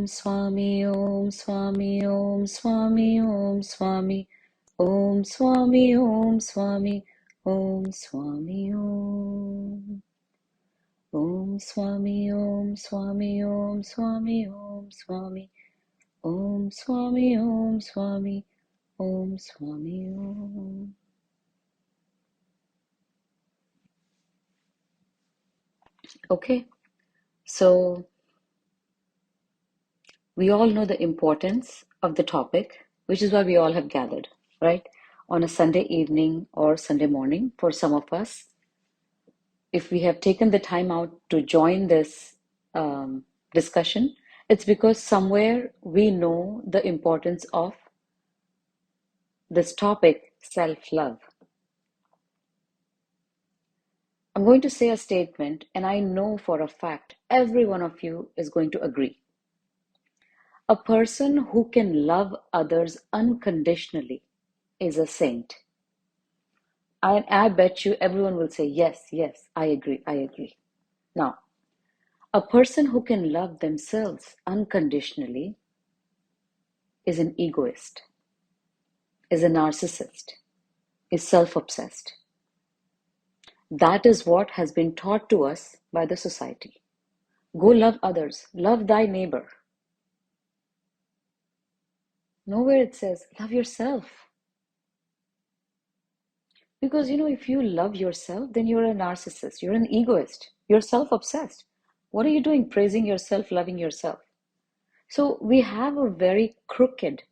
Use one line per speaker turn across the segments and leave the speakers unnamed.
Swami, Om Swami, Om Swami, Om Swami, Om Swami, Om Swami, Om Swami, Om. Om Swami, Om Swami, Om Swami, Om Swami, Om Swami, Om Swami, Om Swami, Om. Okay, so we all know the importance of the topic, which is why we all have gathered, right? On a Sunday evening or Sunday morning, for some of us, if we have taken the time out to join this discussion, it's because somewhere we know the importance of this topic, self-love. I'm going to say a statement, and I know for a fact every one of you is going to agree. A person who can love others unconditionally is a saint. I bet you everyone will say, yes, yes, I agree, I agree. Now, a person who can love themselves unconditionally is an egoist, is a narcissist, is self-obsessed. That is what has been taught to us by the society. Go love others, love thy neighbor. Nowhere it says, love yourself. Because, if you love yourself, then you're a narcissist, you're an egoist, you're self-obsessed. What are you doing praising yourself, loving yourself? So we have a very crooked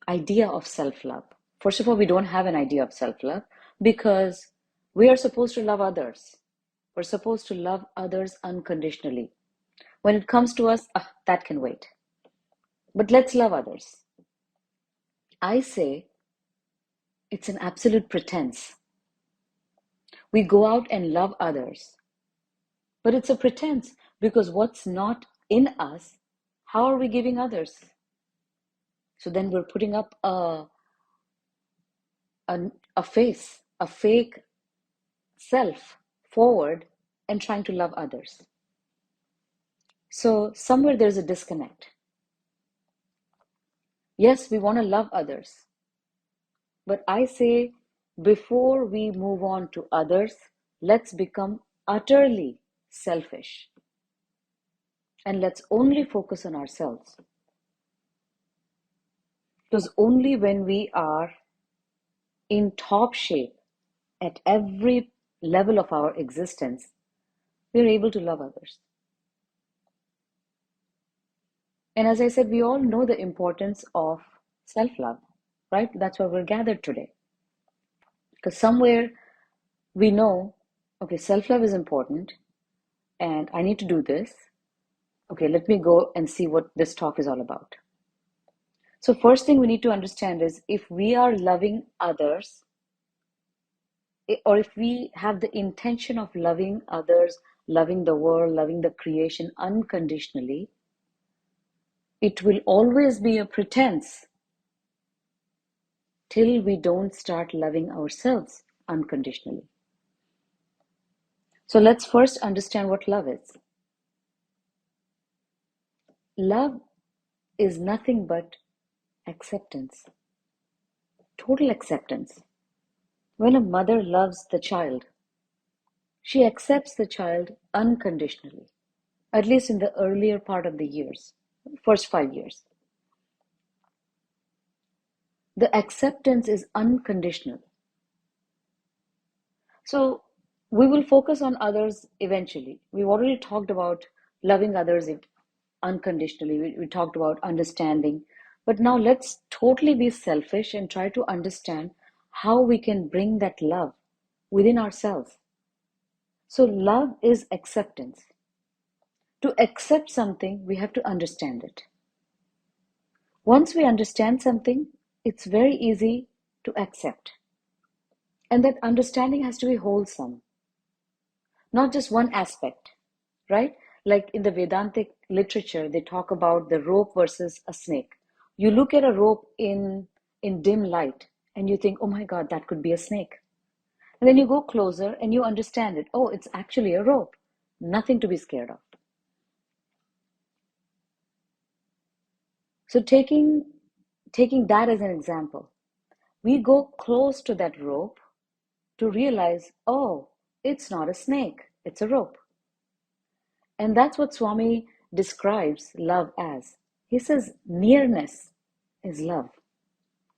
idea of self-love. First of all, we don't have an idea of self-love because we are supposed to love others. We're supposed to love others unconditionally. When it comes to us, that can wait. But let's love others. I say it's an absolute pretense. We go out and love others, but it's a pretense because what's not in us, how are we giving others? So then we're putting up a face, a fake self forward and trying to love others. So somewhere there's a disconnect. Yes, we want to love others, but I say before we move on to others, let's become utterly selfish and let's only focus on ourselves. Because only when we are in top shape at every level of our existence, we're able to love others. And as I said, we all know the importance of self-love, right? That's why we're gathered today. Because somewhere we know, okay, self-love is important and I need to do this. Okay, let me go and see what this talk is all about. So first thing we need to understand is if we are loving others, or if we have the intention of loving others, loving the world, loving the creation unconditionally, it will always be a pretense till we don't start loving ourselves unconditionally. So let's first understand what love is. Love is nothing but acceptance, total acceptance. When a mother loves the child, she accepts the child unconditionally, at least in the earlier part of the years, first 5 years. The acceptance is unconditional. So we will focus on others eventually. We've already talked about loving others unconditionally. We talked about understanding. But now let's totally be selfish and try to understand how we can bring that love within ourselves. So love is acceptance. To accept something, we have to understand it. Once we understand something, it's very easy to accept. And that understanding has to be wholesome, not just one aspect, right? Like in the Vedantic literature, they talk about the rope versus a snake. You look at a rope in dim light and you think, oh my God, that could be a snake. And then you go closer and you understand it. Oh, it's actually a rope. Nothing to be scared of. So taking that as an example, we go close to that rope to realize, oh, it's not a snake, it's a rope. And that's what Swami describes love as. He says nearness is love,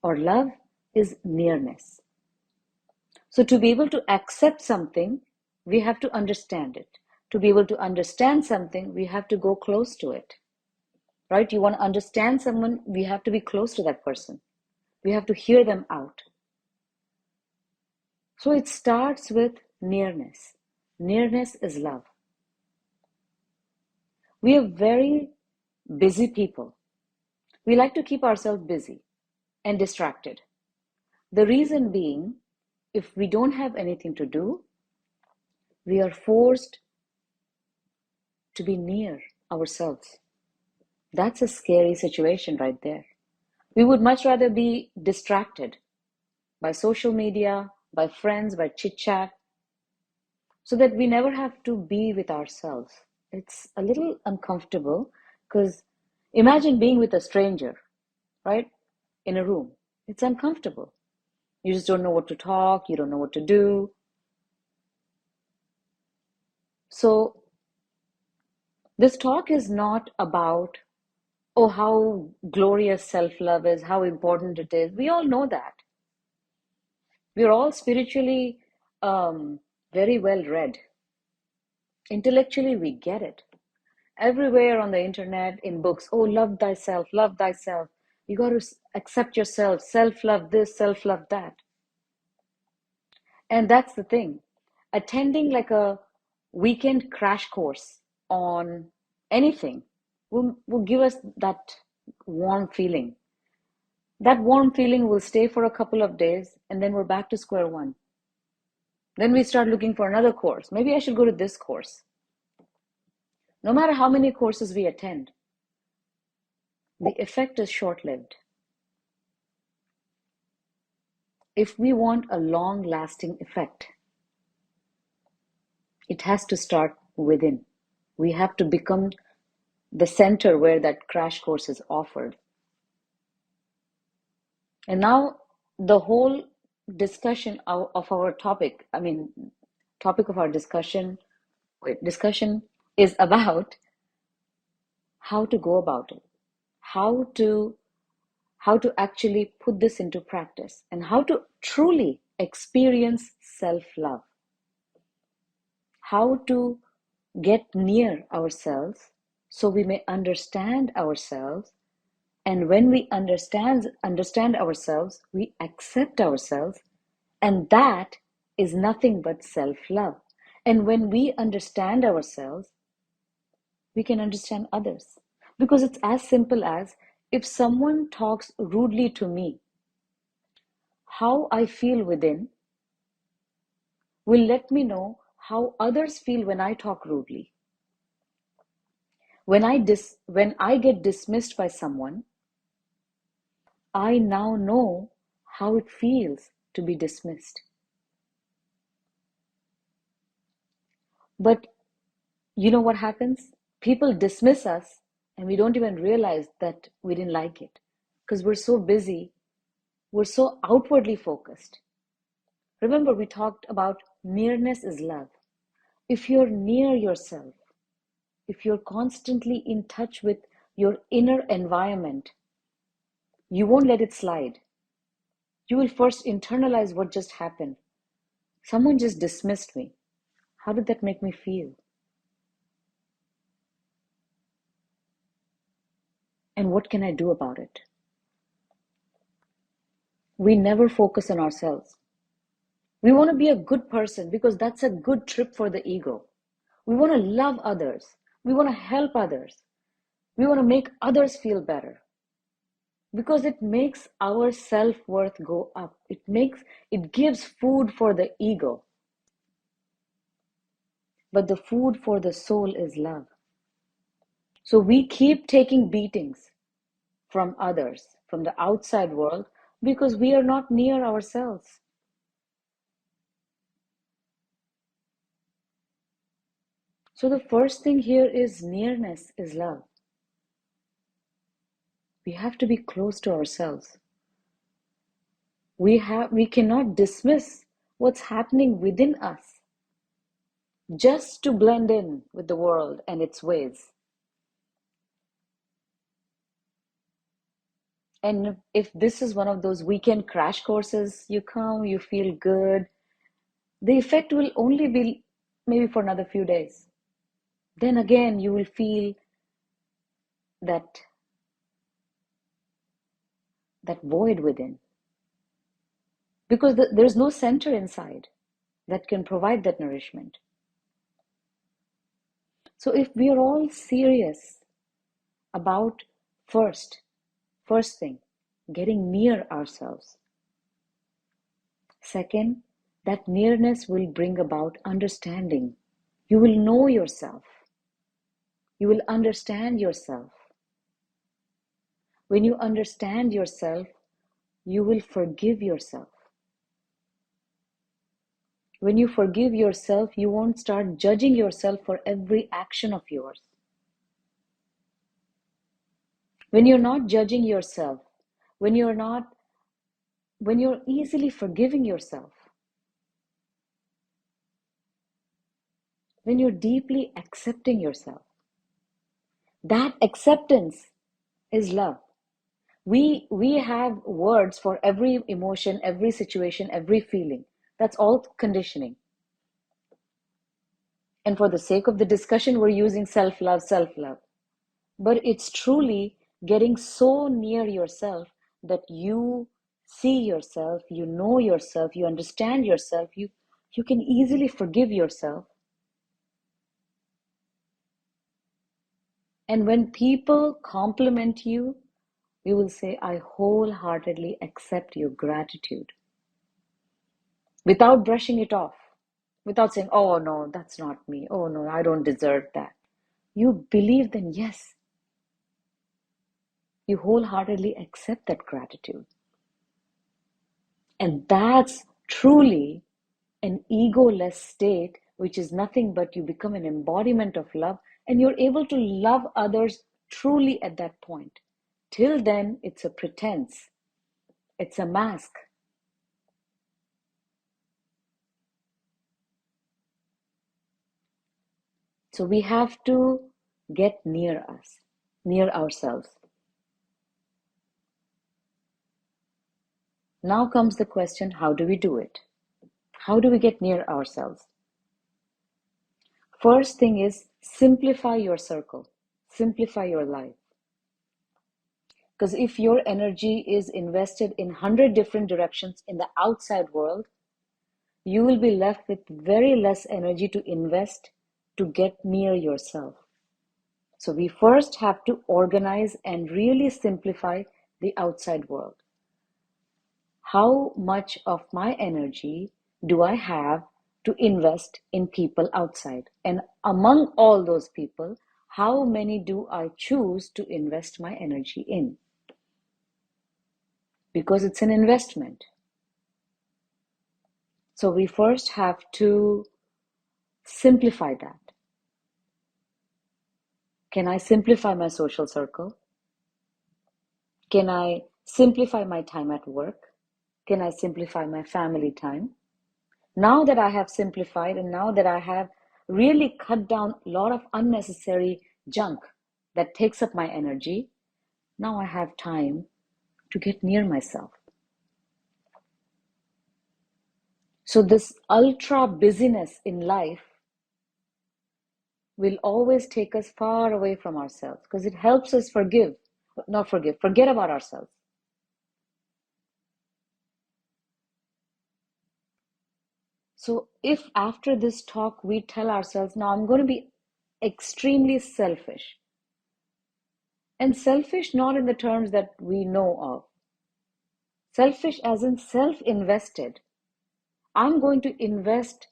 or love is nearness. So to be able to accept something, we have to understand it. To be able to understand something, we have to go close to it. Right? You want to understand someone, we have to be close to that person. We have to hear them out. So it starts with nearness. Nearness is love. We are very busy people. We like to keep ourselves busy and distracted. The reason being, if we don't have anything to do, we are forced to be near ourselves. That's a scary situation right there. We would much rather be distracted by social media, by friends, by chit chat, so that we never have to be with ourselves. It's a little uncomfortable because imagine being with a stranger, right? In a room. It's uncomfortable. You just don't know what to talk, you don't know what to do. So, this talk is not about, oh, how glorious self love is, how important it is. We all know that. We're all spiritually very well read. Intellectually, we get it. Everywhere on the internet, in books, oh, love thyself, love thyself. You got to accept yourself, self love this, self love that. And that's the thing. Attending like a weekend crash course on anything will give us that warm feeling. That warm feeling will stay for a couple of days and then we're back to square one. Then we start looking for another course. Maybe I should go to this course. No matter how many courses we attend, the effect is short lived. If we want a long lasting effect, it has to start within. We have to become the center where that crash course is offered. And now the whole discussion of our topic, topic of our discussion is about how to go about it, how to how to actually put this into practice, and how to truly experience self-love, how to get near ourselves so we may understand ourselves. And when we understand ourselves, we accept ourselves, and that is nothing but self-love. And when we understand ourselves, we can understand others. Because it's as simple as, if someone talks rudely to me, how I feel within will let me know how others feel when I talk rudely. When I get dismissed by someone, I now know how it feels to be dismissed. But you know what happens? People dismiss us and we don't even realize that we didn't like it because we're so busy, we're so outwardly focused. Remember, we talked about nearness is love. If you're near yourself, if you're constantly in touch with your inner environment, you won't let it slide. You will first internalize what just happened. Someone just dismissed me. How did that make me feel? And what can I do about it? We never focus on ourselves. We want to be a good person because that's a good trip for the ego. We want to love others. We want to help others. We want to make others feel better because it makes our self-worth go up. It gives food for the ego. But the food for the soul is love. So we keep taking beatings from others, from the outside world, because we are not near ourselves. So the first thing here is nearness is love. We have to be close to ourselves. We cannot dismiss what's happening within us just to blend in with the world and its ways. And if this is one of those weekend crash courses, you come, you feel good, the effect will only be maybe for another few days. Then again, you will feel that that void within, because there's no center inside that can provide that nourishment. So if we are all serious about first thing, getting near ourselves. Second, that nearness will bring about understanding. You will know yourself. You will understand yourself. When you understand yourself, you will forgive yourself. When you forgive yourself, you won't start judging yourself for every action of yours. When you're not judging yourself, when you're not, when you're easily forgiving yourself, when you're deeply accepting yourself, that acceptance is love. We have words for every emotion, every situation, every feeling. That's all conditioning. And for the sake of the discussion, we're using self-love, self-love. But it's truly getting so near yourself that you see yourself, you know yourself, you understand yourself, you can easily forgive yourself. And when people compliment you, you will say, I wholeheartedly accept your gratitude, without brushing it off, without saying, oh no, that's not me. Oh no, I don't deserve that. You believe, then yes, you wholeheartedly accept that gratitude. And that's truly an egoless state, which is nothing but you become an embodiment of love, and you're able to love others truly at that point. Till then, it's a pretense, it's a mask. So we have to get near us, near ourselves. Now comes the question, how do we do it? How do we get near ourselves? First thing is simplify your circle, simplify your life. Because if your energy is invested in 100 different directions in the outside world, you will be left with very less energy to invest to get near yourself. So we first have to organize and really simplify the outside world. How much of my energy do I have to invest in people outside? And among all those people, how many do I choose to invest my energy in? Because it's an investment. So we first have to simplify that. Can I simplify my social circle? Can I simplify my time at work? Can I simplify my family time? Now that I have simplified and now that I have really cut down a lot of unnecessary junk that takes up my energy, now I have time to get near myself. So this ultra busyness in life will always take us far away from ourselves because it helps us forget about ourselves. So if after this talk we tell ourselves, now I'm going to be extremely selfish, and selfish not in the terms that we know of, selfish as in self-invested. I'm going to invest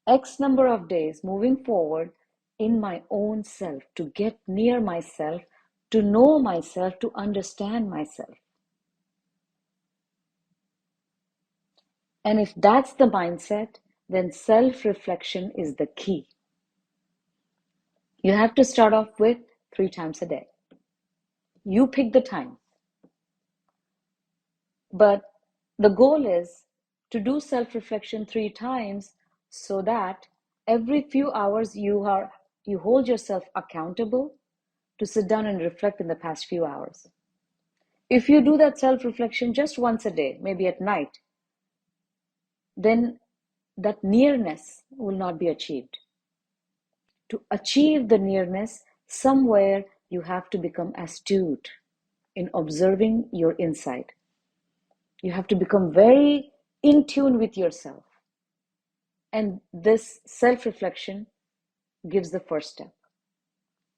X number of days moving forward in my own self, to get near myself, to know myself, to understand myself. And if that's the mindset, then self-reflection is the key. You have to start off with 3 times a day. You pick the time. But the goal is to do self-reflection 3 times so that every few hours you hold yourself accountable to sit down and reflect in the past few hours. If you do that self-reflection just once a day, maybe at night, then that nearness will not be achieved. To achieve the nearness, somewhere you have to become astute in observing your inside. You have to become very in tune with yourself. And this self-reflection gives the first step.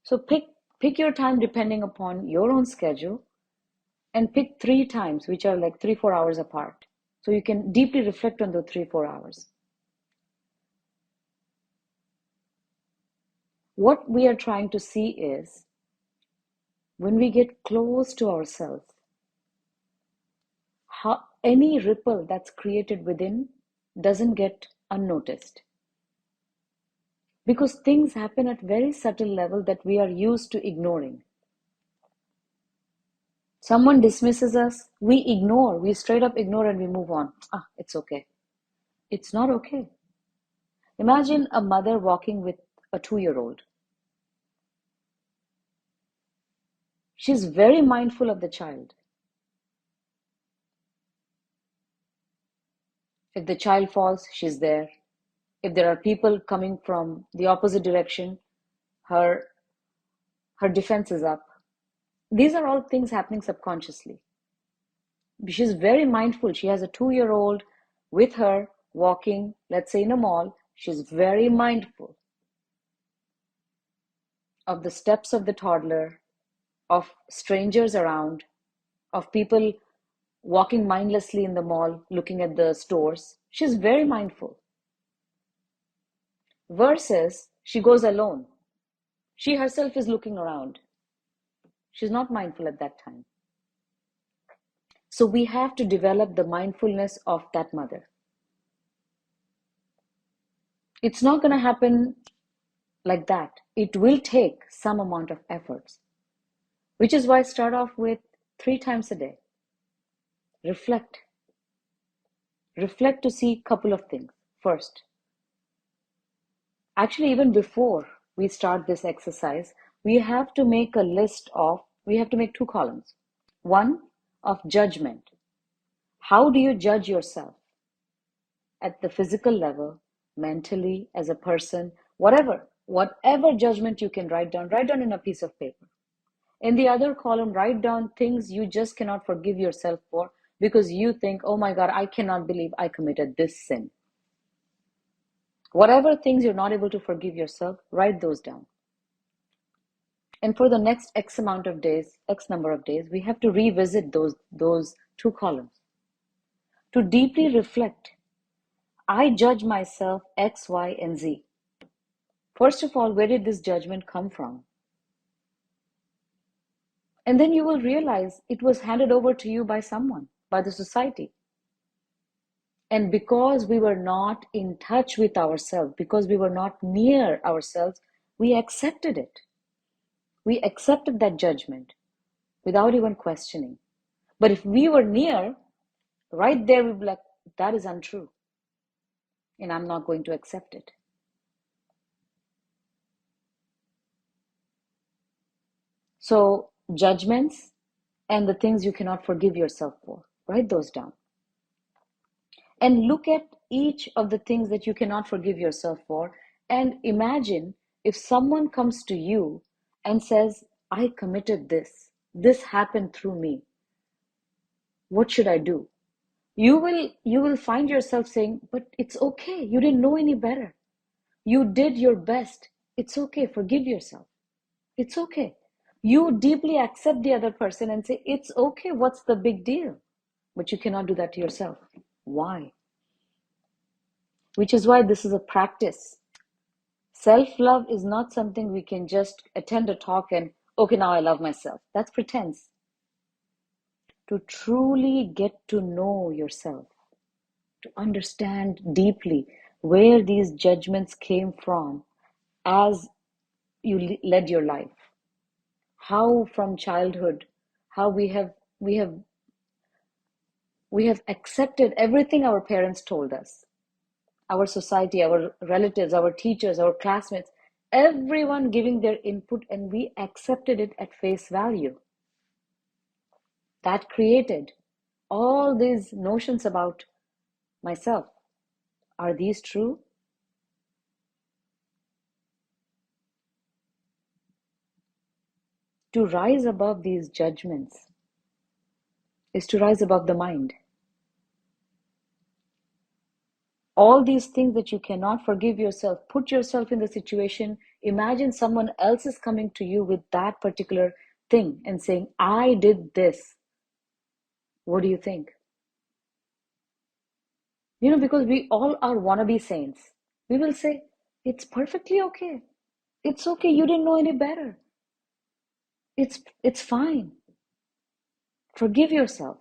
So pick your time depending upon your own schedule, and pick 3 times, which are like 3-4 hours apart. So you can deeply reflect on those 3-4 hours. What we are trying to see is when we get close to ourselves, how any ripple that's created within doesn't get unnoticed. Because things happen at very subtle level that we are used to ignoring. Someone dismisses us, we straight up ignore and we move on. It's okay. It's not okay. Imagine a mother walking with a 2-year-old. She's very mindful of the child. If the child falls, she's there. If there are people coming from the opposite direction, her defense is up. These are all things happening subconsciously. She's very mindful. She has a 2-year-old with her walking, let's say in a mall. She's very mindful of the steps of the toddler, of strangers around, of people walking mindlessly in the mall, looking at the stores. She's very mindful. Versus she goes alone. She herself is looking around. She's not mindful at that time. So we have to develop the mindfulness of that mother. It's not going to happen like that. It will take some amount of efforts, which is why I start off with 3 times a day. Reflect. Reflect to see a couple of things. First, actually, even before we start this exercise, we have to make 2 columns. One of judgment. How do you judge yourself? At the physical level, mentally, as a person, whatever judgment you can write down in a piece of paper. In the other column, write down things you just cannot forgive yourself for because you think, oh my God, I cannot believe I committed this sin. Whatever things you're not able to forgive yourself, write those down. And for the next X number of days, we have to revisit those 2 columns to deeply reflect. I judge myself X, Y, and Z. First of all, where did this judgment come from? And then you will realize it was handed over to you by someone, by the society. And because we were not in touch with ourselves, because we were not near ourselves, we accepted it. We accepted that judgment without even questioning. But if we were near, right there, we'd be like, that is untrue. And I'm not going to accept it. So, judgments and the things you cannot forgive yourself for, write those down. And look at each of the things that you cannot forgive yourself for, and imagine if someone comes to you and says, I committed this happened through me, what should I do? You will find yourself saying, but it's okay, you didn't know any better, you did your best, it's okay, forgive yourself, it's okay. You deeply accept the other person and say, it's okay, what's the big deal? But you cannot do that to yourself. Why? Which is why this is a practice. Self-love is not something we can just attend a talk and, okay, now I love myself. That's pretense. To truly get to know yourself, to understand deeply where these judgments came from as you led your life, how from childhood, how we have We have accepted everything our parents told us, our society, our relatives, our teachers, our classmates, everyone giving their input, and we accepted it at face value. That created all these notions about myself. Are these true? To rise above these judgments is to rise above the mind. All these things that you cannot forgive yourself, put yourself in the situation. Imagine someone else is coming to you with that particular thing and saying, I did this. What do you think? Because we all are wannabe saints. We will say, it's perfectly okay. It's okay. You didn't know any better. It's fine. Forgive yourself.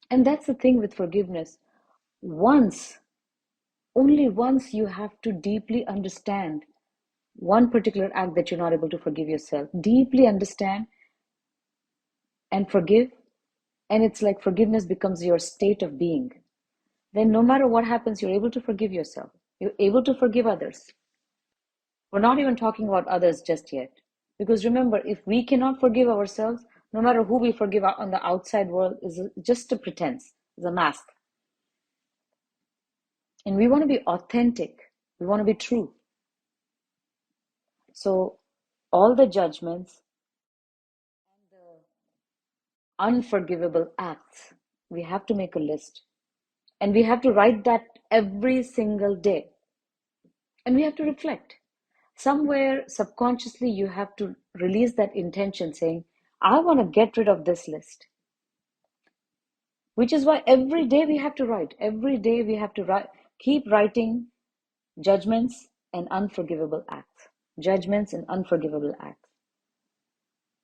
And that's the thing with forgiveness. Once, only once you have to deeply understand one particular act that you're not able to forgive yourself, deeply understand and forgive, and it's like forgiveness becomes your state of being. Then no matter what happens, you're able to forgive yourself. You're able to forgive others. We're not even talking about others just yet. Because remember, if we cannot forgive ourselves, no matter who we forgive on the outside world is just a pretense, is a mask. And we want to be authentic. We want to be true. So all the judgments and the unforgivable acts, we have to make a list. And we have to write that every single day. And we have to reflect. Somewhere subconsciously, you have to release that intention saying, I want to get rid of this list. Which is why every day we have to write. Every day we have to write, keep writing judgments and unforgivable acts. Judgments and unforgivable acts.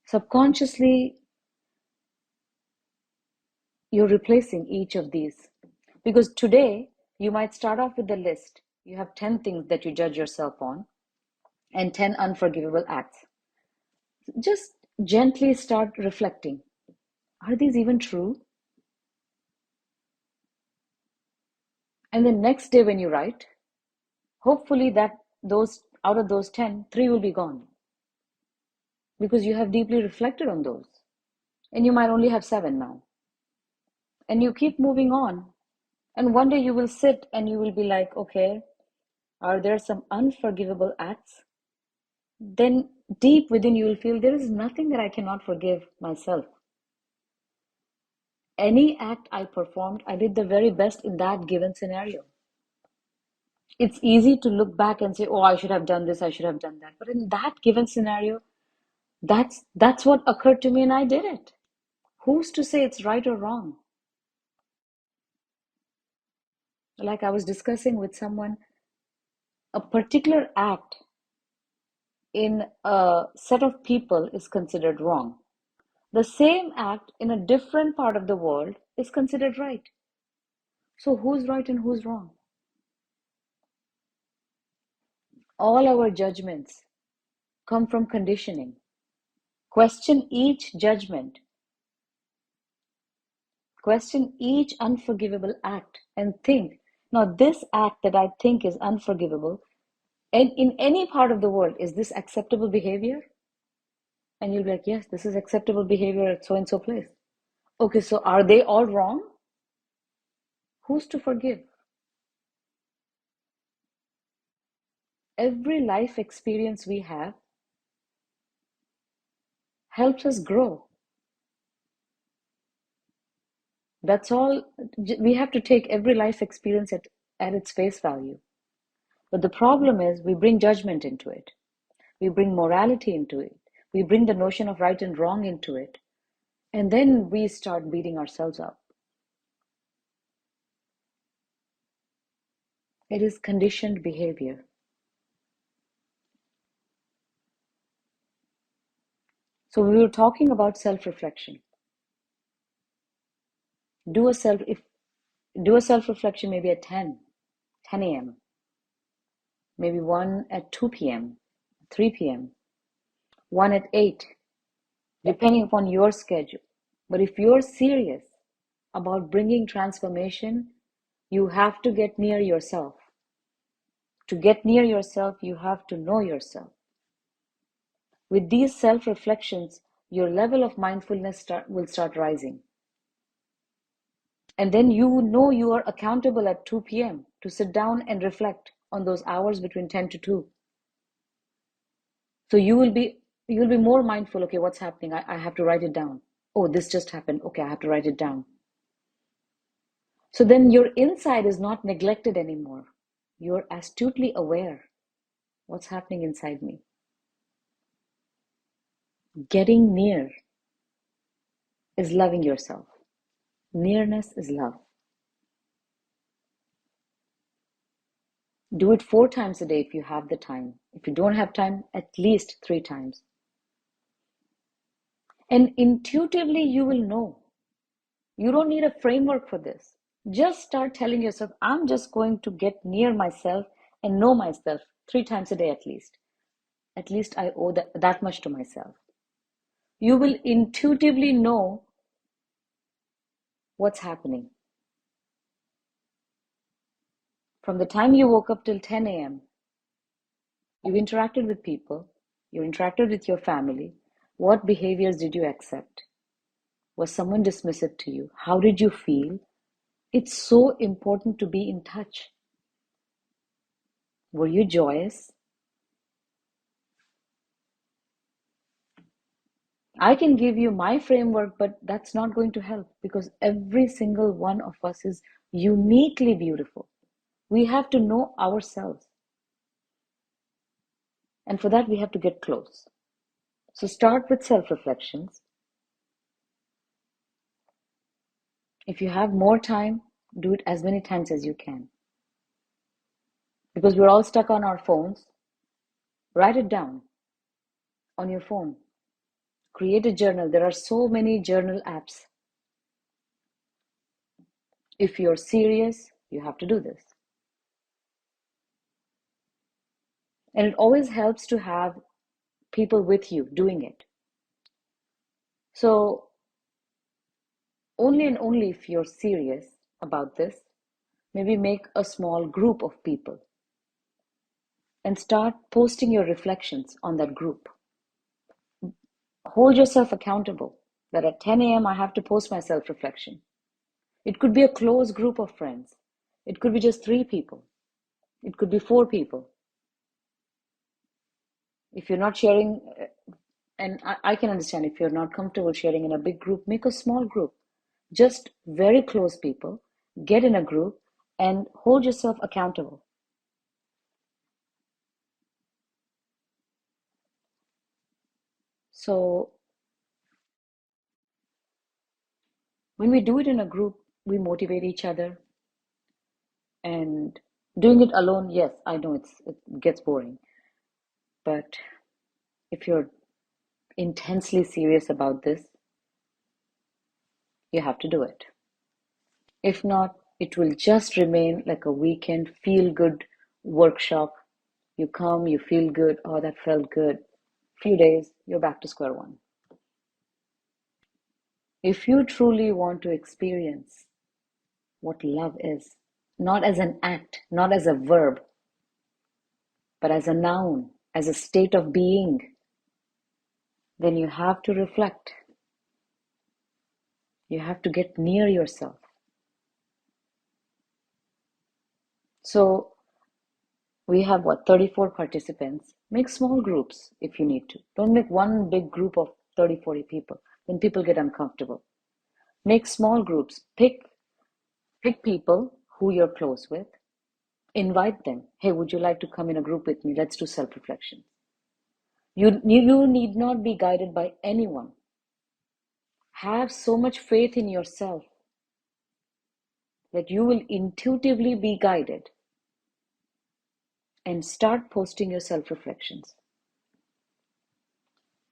Subconsciously, you're replacing each of these. Because today, you might start off with the list. You have 10 things that you judge yourself on and 10 unforgivable acts. Just gently start reflecting. Are these even true? And the next day when you write, hopefully that those out of those 10, 3 will be gone. Because you have deeply reflected on those. And you might only have 7 now. And you keep moving on. And one day you will sit and you will be like, okay, are there some unforgivable acts? Then deep within you will feel there is nothing that I cannot forgive myself. Any act I performed, I did the very best in that given scenario. It's easy to look back and say, oh, I should have done this, I should have done that. But in that given scenario, that's what occurred to me and I did it. Who's to say it's right or wrong? Like I was discussing with someone, a particular act in a set of people is considered wrong. The same act in a different part of the world is considered right. So who's right and who's wrong? All our judgments come from conditioning. Question each judgment. Question each unforgivable act and think, now this act that I think is unforgivable, and in any part of the world, is this acceptable behavior? And you'll be like, yes, this is acceptable behavior at so and so place. Okay, so are they all wrong? Who's to forgive? Every life experience we have helps us grow. That's all. We have to take every life experience at its face value. But the problem is we bring judgment into it. We bring morality into it. We bring the notion of right and wrong into it. And then we start beating ourselves up. It is conditioned behavior. So we were talking about self-reflection. Do a self-reflection maybe at 10 a.m., maybe one at 2 p.m., 3 p.m., one at 8, depending upon your schedule. But if you're serious about bringing transformation, you have to get near yourself. To get near yourself, you have to know yourself. With these self reflections, your level of mindfulness will start rising. And then you know you are accountable at 2 p.m. to sit down and reflect on those hours between 10 to 2. So you'll be more mindful. Okay, what's happening? I have to write it down. Oh, this just happened. Okay, I have to write it down. So then your inside is not neglected anymore. You're astutely aware what's happening inside me. Getting near is loving yourself. Nearness is love. Do it 4 times a day if you have the time. If you don't have time, at least 3 times. And intuitively, you will know. You don't need a framework for this. Just start telling yourself, I'm just going to get near myself and know myself 3 times a day at least. At least I owe that much to myself. You will intuitively know what's happening. From the time you woke up till 10 a.m., you interacted with people, you interacted with your family. What behaviors did you accept? Was someone dismissive to you? How did you feel? It's so important to be in touch. Were you joyous? I can give you my framework, but that's not going to help because every single one of us is uniquely beautiful. We have to know ourselves. And for that, we have to get close. So start with self reflections. If you have more time, do it as many times as you can. Because we're all stuck on our phones. Write it down on your phone. Create a journal. There are so many journal apps. If you're serious, you have to do this. And it always helps to have people with you doing it. So only and only if you're serious about this, maybe make a small group of people and start posting your reflections on that group. Hold yourself accountable that at 10 a.m. I have to post my self reflection. It could be a close group of friends. It could be just 3 people. It could be 4 people. If you're not sharing, and I can understand if you're not comfortable sharing in a big group, make a small group. Just very close people. Get in a group and hold yourself accountable. So when we do it in a group, we motivate each other. And doing it alone, yes, I know it gets boring. But if you're intensely serious about this, you have to do it. If not, it will just remain like a weekend feel good workshop. You come, you feel good. Oh, that felt good. Few days, you're back to square one. If you truly want to experience what love is, not as an act, not as a verb, but as a noun, as a state of being, then you have to reflect. You have to get near yourself. So we have what, 34 participants. Make small groups if you need to. Don't make one big group of 30, 40 people. Then people get uncomfortable. Make small groups. Pick people who you're close with. Invite them. Hey, would you like to come in a group with me? Let's do self-reflection. You need not be guided by anyone. Have so much faith in yourself that you will intuitively be guided and start posting your self-reflections.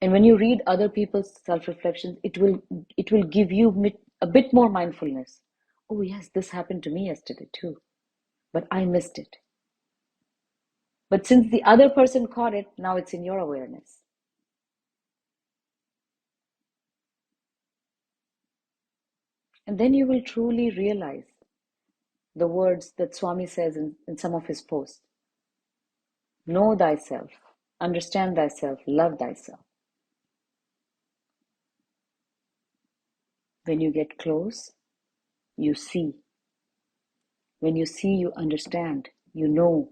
And when you read other people's self-reflections, it will give you a bit more mindfulness. Oh yes, this happened to me yesterday too, but I missed it. But since the other person caught it, now it's in your awareness. And then you will truly realize the words that Swami says in some of his posts: know thyself, understand thyself, love thyself. When you get close, you see. When you see, you understand, you know.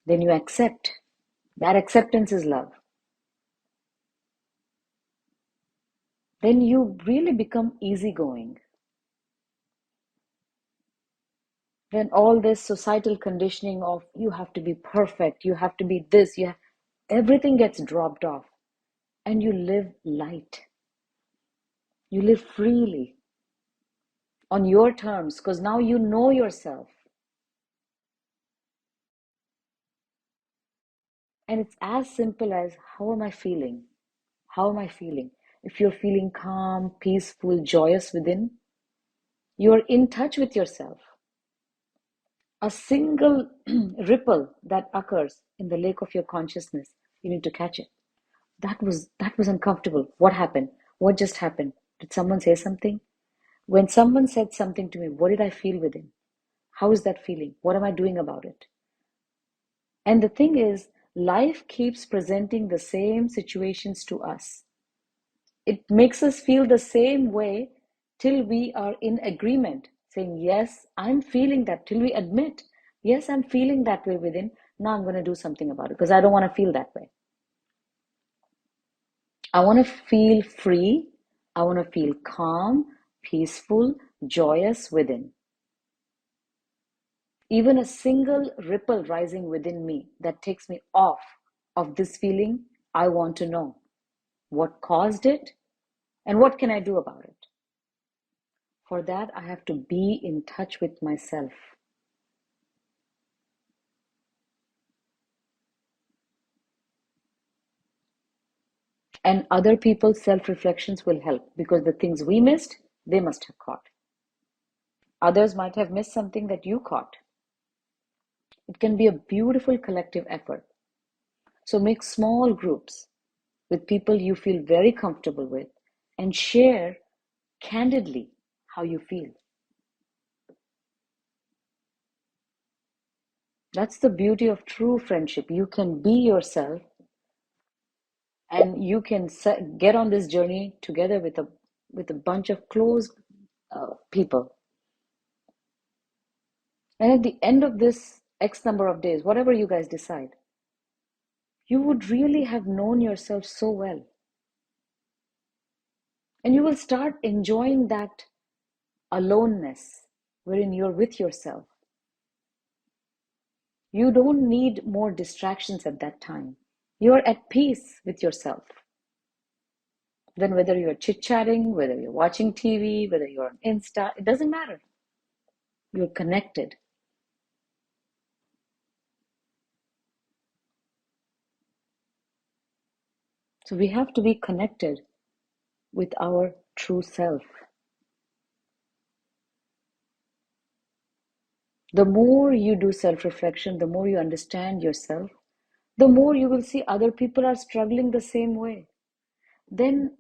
Then you accept. That acceptance is love. Then you really become easygoing. Then all this societal conditioning of you have to be perfect, you have to be this, everything gets dropped off, and you live light. You live freely on your terms because now you know yourself. And it's as simple as, how am I feeling? How am I feeling? If you're feeling calm, peaceful, joyous within, you're in touch with yourself. A single ripple that occurs in the lake of your consciousness, you need to catch it. That was uncomfortable. What happened? What just happened? Did someone say something? When someone said something to me, what did I feel within? How is that feeling? What am I doing about it? And the thing is, life keeps presenting the same situations to us. It makes us feel the same way till we are in agreement, saying, yes, I'm feeling that, till we admit, yes, I'm feeling that way within. Now I'm going to do something about it because I don't want to feel that way. I want to feel free. I want to feel calm, peaceful, joyous within. Even a single ripple rising within me that takes me off of this feeling, I want to know what caused it and what can I do about it. For that, I have to be in touch with myself. And other people's self-reflections will help because the things we missed, they must have caught. Others might have missed something that you caught. It can be a beautiful collective effort. So make small groups with people you feel very comfortable with and share candidly how you feel. That's the beauty of true friendship. You can be yourself and you can get on this journey together with a bunch of close people. And at the end of this X number of days, whatever you guys decide, you would really have known yourself so well. And you will start enjoying that aloneness wherein you're with yourself. You don't need more distractions at that time. You're at peace with yourself. Then whether you're chit-chatting, whether you're watching TV, whether you're on Insta, it doesn't matter. You're connected. So we have to be connected with our true self. The more you do self-reflection, the more you understand yourself, the more you will see other people are struggling the same way. Then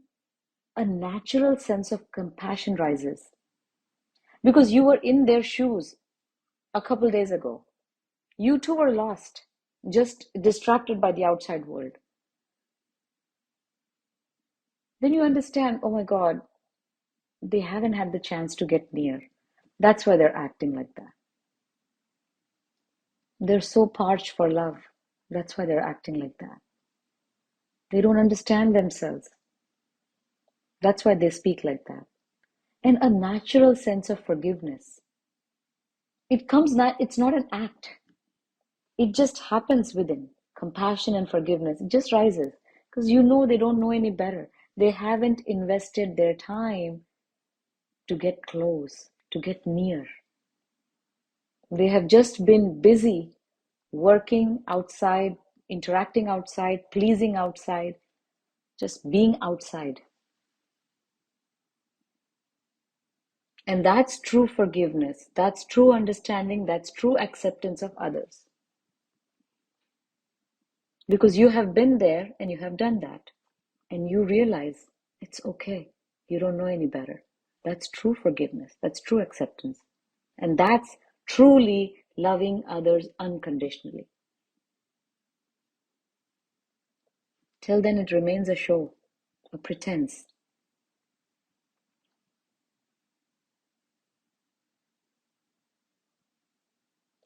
a natural sense of compassion rises because you were in their shoes a couple days ago. You too were lost, just distracted by the outside world. Then you understand, oh my God, they haven't had the chance to get near. That's why they're acting like that. They're so parched for love. That's why they're acting like that. They don't understand themselves. That's why they speak like that. And a natural sense of forgiveness. It's not an act. It just happens within. Compassion and forgiveness. It just rises. Because you know they don't know any better. They haven't invested their time to get close, to get near. They have just been busy working outside, interacting outside, pleasing outside, just being outside. And that's true forgiveness. That's true understanding. That's true acceptance of others. Because you have been there and you have done that. And you realize it's okay. You don't know any better. That's true forgiveness. That's true acceptance. And that's truly loving others unconditionally. Till then, it remains a show, a pretense.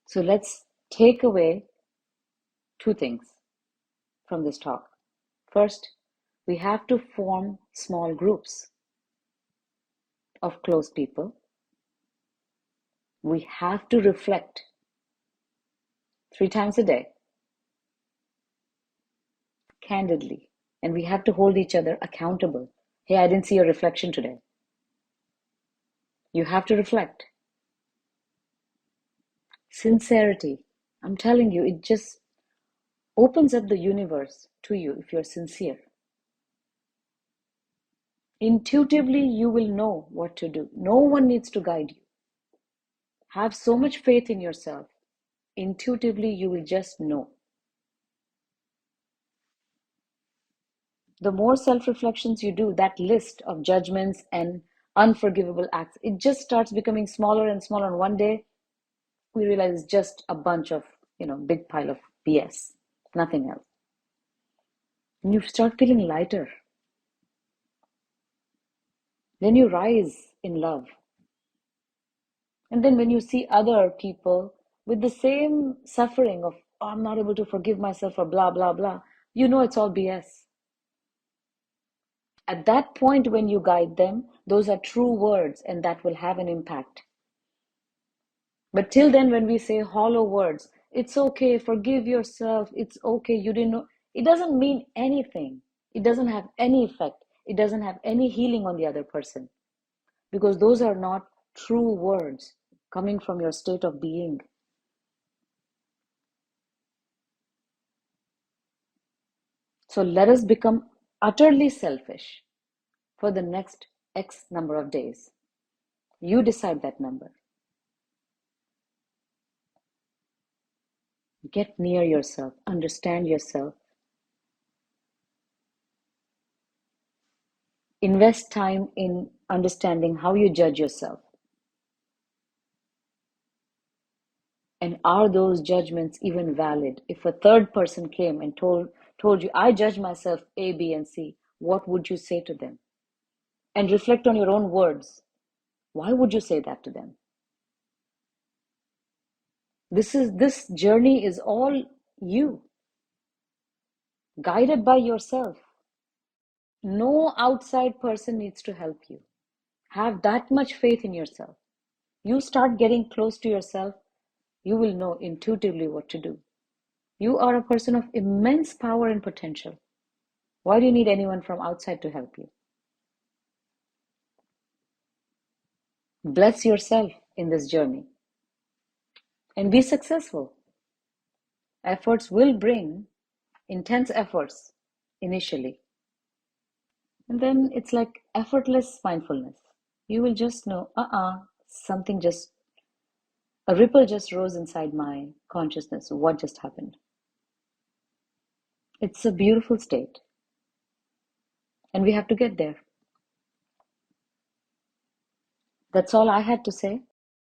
So let's take away two things from this talk. First, we have to form small groups of close people. We have to reflect 3 times a day, candidly, and we have to hold each other accountable. Hey, I didn't see your reflection today. You have to reflect. Sincerity. I'm telling you, it just opens up the universe to you if you're sincere. Intuitively, you will know what to do. No one needs to guide you. Have so much faith in yourself. Intuitively, you will just know. The more self-reflections you do, that list of judgments and unforgivable acts, it just starts becoming smaller and smaller. And one day, we realize it's just a bunch of, big pile of BS, nothing else. And you start feeling lighter. Then you rise in love. And then when you see other people with the same suffering of, oh, I'm not able to forgive myself or blah, blah, blah, you know it's all BS. At that point, when you guide them, those are true words and that will have an impact. But till then, when we say hollow words, it's okay, forgive yourself, it's okay, you didn't know, it doesn't mean anything. It doesn't have any effect. It doesn't have any healing on the other person because those are not true words coming from your state of being. So let us become utterly selfish for the next X number of days. You decide that number. Get near yourself, understand yourself. Invest time in understanding how you judge yourself. And are those judgments even valid? If a third person came and told you, I judge myself A, B, and C, what would you say to them? And reflect on your own words. Why would you say that to them? This journey is all you, guided by yourself. No outside person needs to help you. Have that much faith in yourself. You start getting close to yourself, you will know intuitively what to do. You are a person of immense power and potential. Why do you need anyone from outside to help you? Bless yourself in this journey and be successful. Efforts will bring intense efforts initially. And then it's like effortless mindfulness. You will just know, something just, a ripple just rose inside my consciousness. What just happened? It's a beautiful state. And we have to get there. That's all I had to say.